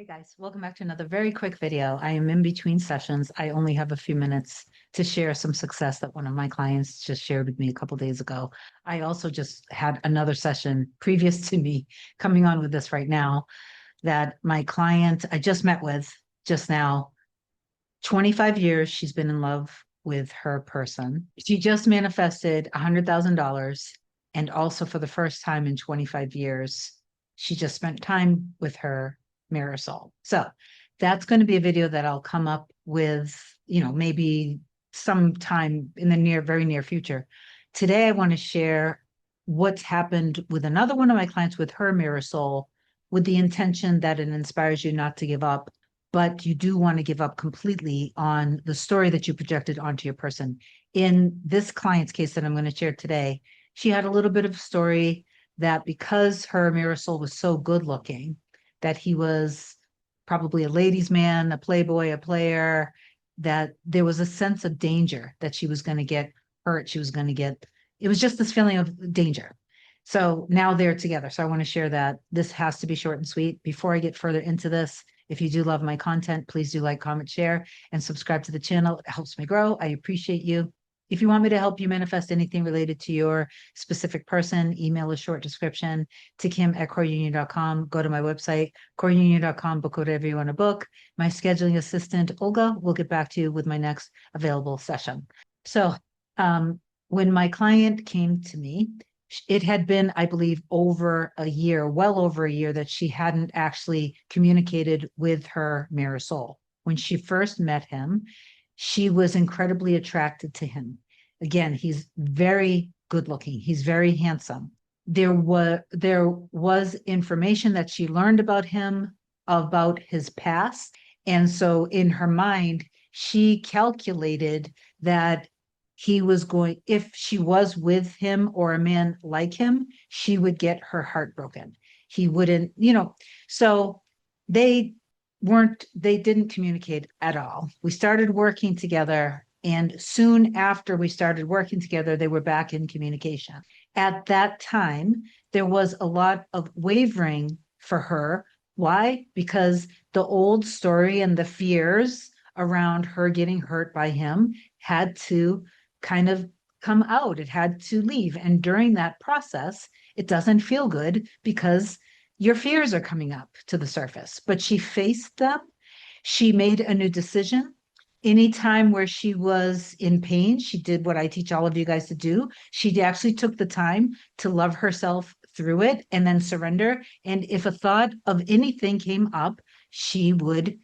Hey guys, welcome back to another very quick video. I am in between sessions. I only have a few minutes to share some success that one of my clients just shared with me a couple days ago. I also just had another session previous to me coming on with this right now that my client I just met with just now, 25 years she's been in love with her person. She just manifested $100,000, and also for the first time in 25 years, she just spent time with her Marisol. So that's going to be a video that I'll come up with, maybe sometime in the very near future. Today, I want to share what's happened with another one of my clients with her Marisol, with the intention that it inspires you not to give up, but you do want to give up completely on the story that you projected onto your person. In this client's case that I'm going to share today, she had a little bit of a story that because her Marisol was so good looking, that he was probably a ladies' man, a playboy, a player, that there was a sense of danger that she was going to get hurt. It was just this feeling of danger. So now they're together. So I want to share that. This has to be short and sweet. Before I get further into this, if you do love my content, please do like, comment, share, and subscribe to the channel. It helps me grow. I appreciate you. If you want me to help you manifest anything related to your specific person, email a short description to kim@coreunion.com. Go to my website, coreunion.com, book whatever you want to book. My scheduling assistant, Olga, will get back to you with my next available session. So when my client came to me, it had been, I believe, over a year, well over a year, that she hadn't actually communicated with her Marisol. When she first met him, she was incredibly attracted to him. Again, he's very good looking. He's very handsome. There was information that she learned about him, about his past. And so in her mind, she calculated that if she was with him or a man like him, she would get her heart broken. He wouldn't, so they didn't communicate at all. We started working together, and soon after we started working together, they were back in communication. At that time, there was a lot of wavering for her. Why? Because the old story and the fears around her getting hurt by him had to kind of come out. It had to leave. And during that process, it doesn't feel good because your fears are coming up to the surface. But she faced them. She made a new decision. Anytime where she was in pain, she did what I teach all of you guys to do. She actually took the time to love herself through it and then surrender. And if a thought of anything came up, she would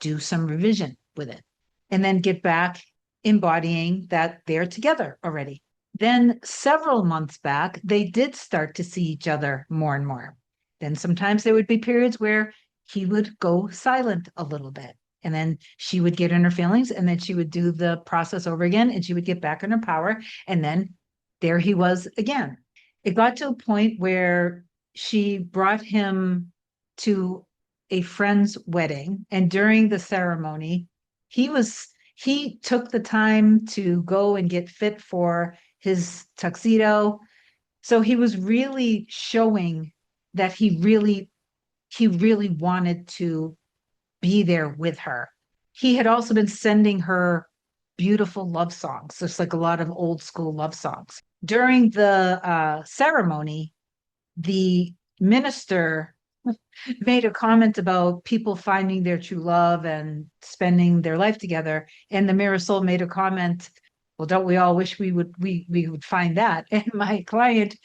do some revision with it and then get back embodying that they're together already. Then several months back, they did start to see each other more and more. Then sometimes there would be periods where he would go silent a little bit. And then she would get in her feelings, and then she would do the process over again, and she would get back in her power. And then there he was again. It got to a point where she brought him to a friend's wedding. And during the ceremony, he took the time to go and get fit for his tuxedo. So he was really showing that he really wanted to be there with her. He had also been sending her beautiful love songs, just like a lot of old school love songs. During the ceremony, the minister made a comment about people finding their true love and spending their life together. And the Marisol made a comment, well, don't we all wish we would find that? And my client,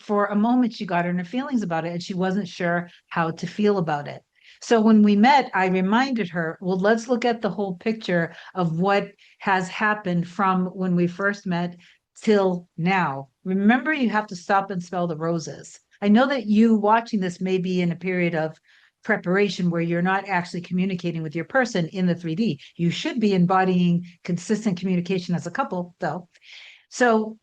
for a moment, she got in her feelings about it, and she wasn't sure how to feel about it. So when we met, I reminded her, well, let's look at the whole picture of what has happened from when we first met till now. Remember, you have to stop and smell the roses. I know that you watching this may be in a period of preparation where you're not actually communicating with your person in the 3D. You should be embodying consistent communication as a couple, though. So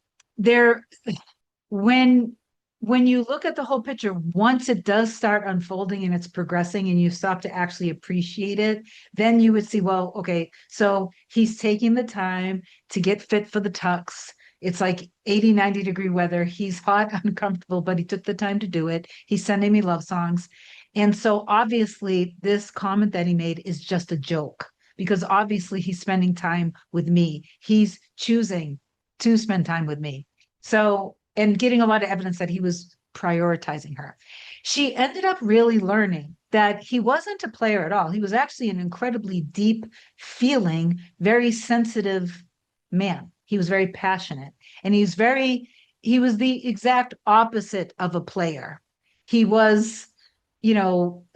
when you look at the whole picture, once it does start unfolding and it's progressing and you stop to actually appreciate it, then you would see, well, okay, so he's taking the time to get fit for the tux. It's like 80, 90 degree weather. He's hot, uncomfortable, but he took the time to do it. He's sending me love songs. And so obviously this comment that he made is just a joke because obviously he's spending time with me. He's choosing to spend time with me. So, and getting a lot of evidence that he was prioritizing her. She ended up really learning that he wasn't a player at all. He was actually an incredibly deep feeling, very sensitive man. He was very passionate and he was the exact opposite of a player. He was,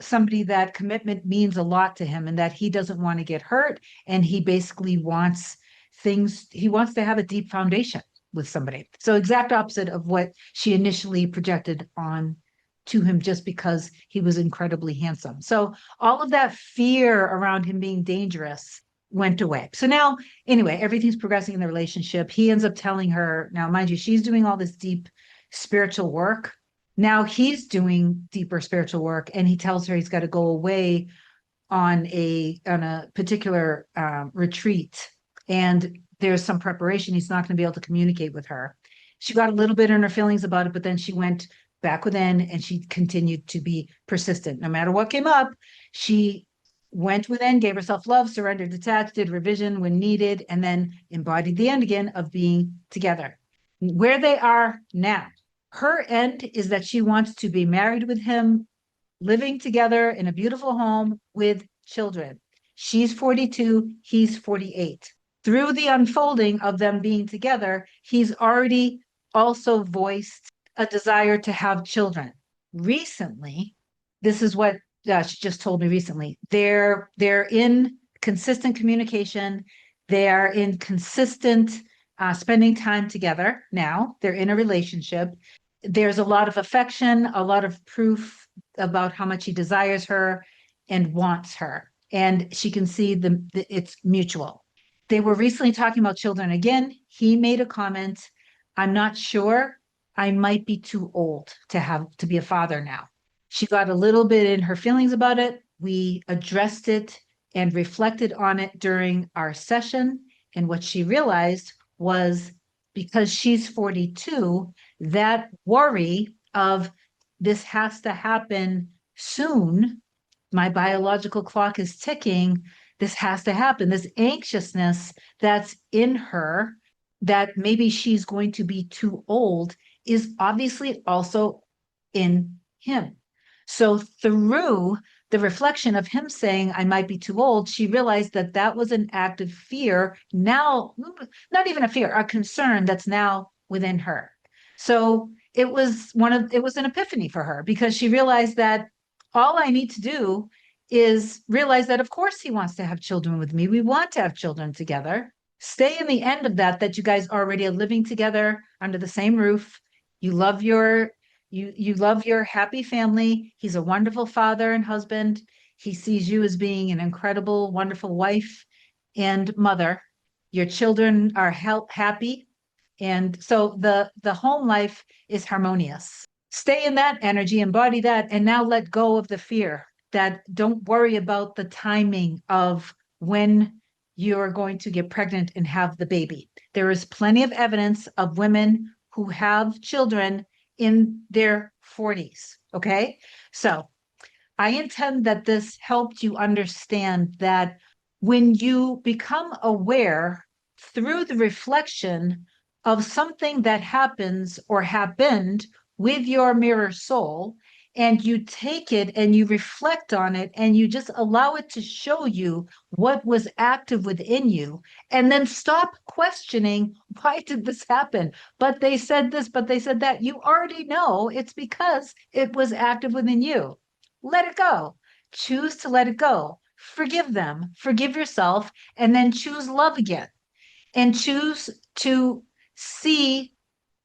somebody that commitment means a lot to him and that he doesn't want to get hurt. And he basically he wants to have a deep foundation with somebody. So exact opposite of what she initially projected on to him just because he was incredibly handsome. So all of that fear around him being dangerous went away. So now, anyway, everything's progressing in the relationship. He ends up telling her, now, mind you, she's doing all this deep spiritual work. Now he's doing deeper spiritual work, and he tells her he's got to go away on a particular retreat, and there's some preparation. He's not going to be able to communicate with her. She got a little bit in her feelings about it, but then she went back within and she continued to be persistent. No matter what came up, she went within, gave herself love, surrendered, detached, did revision when needed, and then embodied the end again of being together. Where they are now, her end is that she wants to be married with him, living together in a beautiful home with children. She's 42, he's 48. Through the unfolding of them being together, he's already also voiced a desire to have children. Recently, this is what she just told me recently. They're in consistent communication. They are in consistent spending time together now. They're in a relationship. There's a lot of affection, a lot of proof about how much he desires her and wants her. And she can see it's mutual. They were recently talking about children again. He made a comment, I'm not sure. I might be too old to be a father now. She got a little bit in her feelings about it. We addressed it and reflected on it during our session. And what she realized was because she's 42, that worry of this has to happen soon. My biological clock is ticking. This has to happen. This anxiousness that's in her that maybe she's going to be too old is obviously also in him. So through the reflection of him saying, I might be too old, she realized that that was an act of fear. Now, not even a fear, a concern that's now within her. So it was an epiphany for her because she realized that all I need to do is realize that, of course, he wants to have children with me. We want to have children together. Stay in the end of that you guys already are living together under the same roof. You love your happy family. He's a wonderful father and husband. He sees you as being an incredible, wonderful wife and mother. Your children are happy. And so the home life is harmonious. Stay in that energy, embody that, and now let go of the fear. That don't worry about the timing of when you're going to get pregnant and have the baby. There is plenty of evidence of women who have children in their 40s. Okay. So I intend that this helped you understand that when you become aware through the reflection of something that happens or happened with your mirror soul, and you take it and you reflect on it and you just allow it to show you what was active within you, and then stop questioning, why did this happen? But they said this, but they said that. You already know it's because it was active within you. Let it go. Choose to let it go. Forgive them, forgive yourself, and then choose love again. And choose to see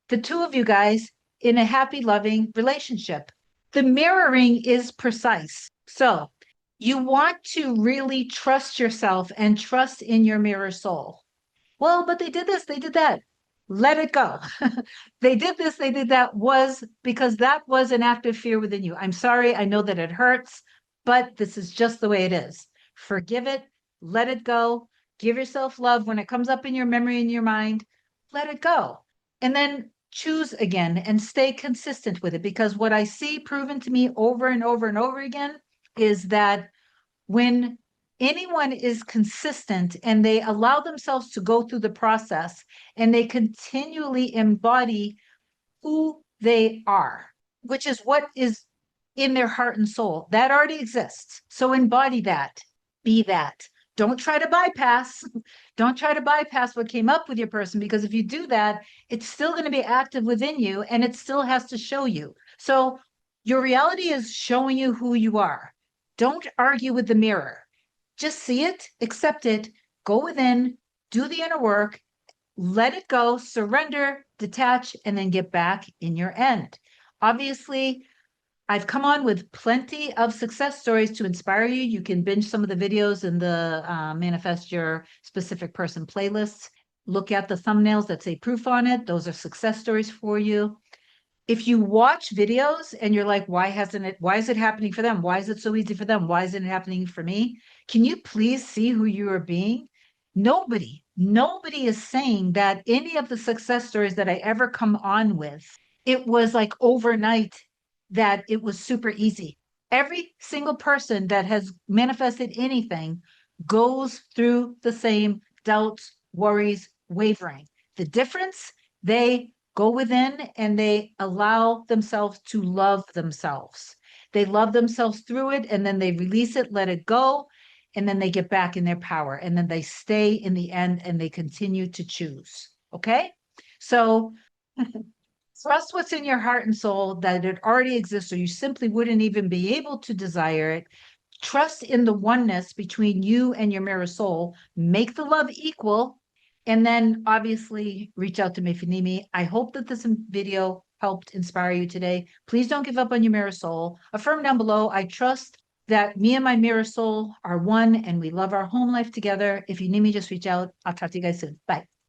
the two of you guys in a happy, loving relationship. The mirroring is precise. So you want to really trust yourself and trust in your mirror soul. Well, but they did this, they did that. Let it go. They did this, they did that was because that was an active fear within you. I'm sorry, I know that it hurts, but this is just the way it is. Forgive it, let it go, give yourself love. When it comes up in your memory, in your mind, let it go. And then choose again and stay consistent with it. Because what I see proven to me over and over and over again is that when anyone is consistent and they allow themselves to go through the process and they continually embody who they are, which is what is in their heart and soul, that already exists. So embody that, be that. Don't try to bypass. Don't try to bypass what came up with your person, because if you do that, it's still going to be active within you and it still has to show you. So your reality is showing you who you are. Don't argue with the mirror. Just see it, accept it, go within, do the inner work, let it go, surrender, detach, and then get back in your end. Obviously, I've come on with plenty of success stories to inspire you. You can binge some of the videos in the Manifest Your Specific Person playlists. Look at the thumbnails that say proof on it. Those are success stories for you. If you watch videos and you're like, why is it happening for them? Why is it so easy for them? Why isn't it happening for me? Can you please see who you are being? Nobody is saying that any of the success stories that I ever come on with, it was like overnight that it was super easy. Every single person that has manifested anything goes through the same doubts, worries, wavering. The difference, they go within and they allow themselves to love themselves. They love themselves through it and then they release it, let it go, and then they get back in their power. And then they stay in the end and they continue to choose. Okay? So trust what's in your heart and soul, that it already exists, or you simply wouldn't even be able to desire it. Trust in the oneness between you and your mirror soul. Make the love equal. And then obviously reach out to me if you need me. I hope that this video helped inspire you today. Please don't give up on your mirror soul. Affirm down below, I trust that me and my mirror soul are one and we love our home life together. If you need me, just reach out. I'll talk to you guys soon. Bye.